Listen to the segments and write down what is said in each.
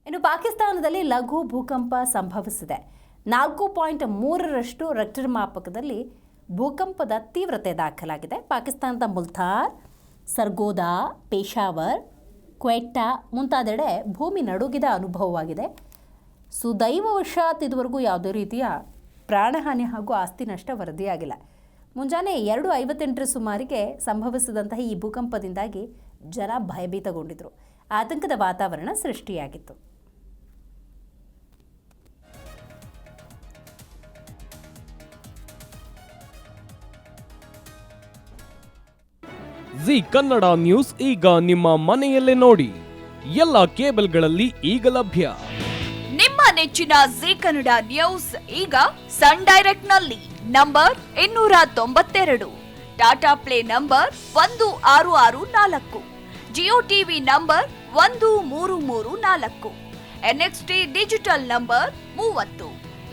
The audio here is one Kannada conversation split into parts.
ಇನ್ನು ಪಾಕಿಸ್ತಾನದಲ್ಲಿ ಲಘು ಭೂಕಂಪ ಸಂಭವಿಸಿದೆ. 4.3ರಷ್ಟು ರೆಕ್ಟರ್ ಮಾಪಕದಲ್ಲಿ ಭೂಕಂಪದ ತೀವ್ರತೆ ದಾಖಲಾಗಿದೆ. ಪಾಕಿಸ್ತಾನದ ಮುಲ್ತಾನ್, ಸರ್ಗೋದಾ, ಪೇಶಾವರ್, ಕ್ವೆಟ್ಟಾ ಮುಂತಾದೆಡೆ ಭೂಮಿ ನಡುಗಿದ ಅನುಭವವಾಗಿದೆ. ಸುದೈವವಶಾತ್ ಇದುವರೆಗೂ ಯಾವುದೇ ರೀತಿಯ ಪ್ರಾಣಹಾನಿ ಹಾಗೂ ಆಸ್ತಿ ನಷ್ಟ ವರದಿಯಾಗಿಲ್ಲ. ಮುಂಜಾನೆ 2:58 ಸುಮಾರಿಗೆ ಸಂಭವಿಸಿದಂತಹ ಈ ಭೂಕಂಪದಿಂದಾಗಿ ಜನ ಭಯಭೀತಗೊಂಡಿದ್ದರು. ಆತಂಕದ ವಾತಾವರಣ ಸೃಷ್ಟಿಯಾಗಿತ್ತು. ಜಿ ಕನ್ನಡ ನ್ಯೂಸ್ ಈಗ ನಿಮ್ಮ ಮನೆಯಲ್ಲೇ ನೋಡಿ. ಎಲ್ಲ ಕೇಬಲ್ಗಳಲ್ಲಿ ಈಗ ಲಭ್ಯ. ನಿಮ್ಮ ನೆಚ್ಚಿನ ಜಿ ಕನ್ನಡ ನ್ಯೂಸ್ ಈಗ ಸನ್ ಡೈರೆಕ್ಟ್ ನಲ್ಲಿ number 292, Tata play number 1664, Jio TV number 1334, NXT digital number 30,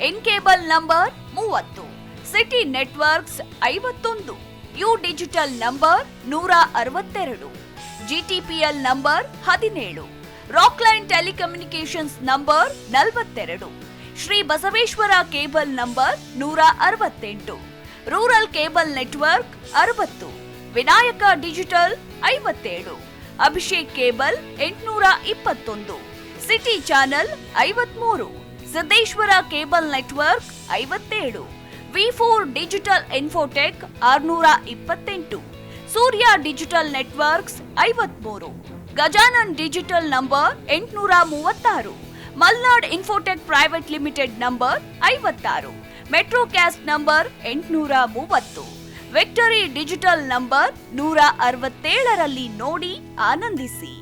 in cable number 30, city networks 51, U digital number 162, GTPL number 17, Rockline telecommunications number 42, Shri Basaveshwara cable number 168, rural cable network 60, Vinayaka digital 57, Abhishek cable 821, city channel 53, Siddeshwara cable network 57, V4 digital Infotech 628, Surya digital networks 53, Gajanan digital number 836, Malnad Infotech Private Limited number 56, Metrocast number 830, victory digital number 167ರಲ್ಲಿ ನೋಡಿ ಆನಂದಿಸಿ.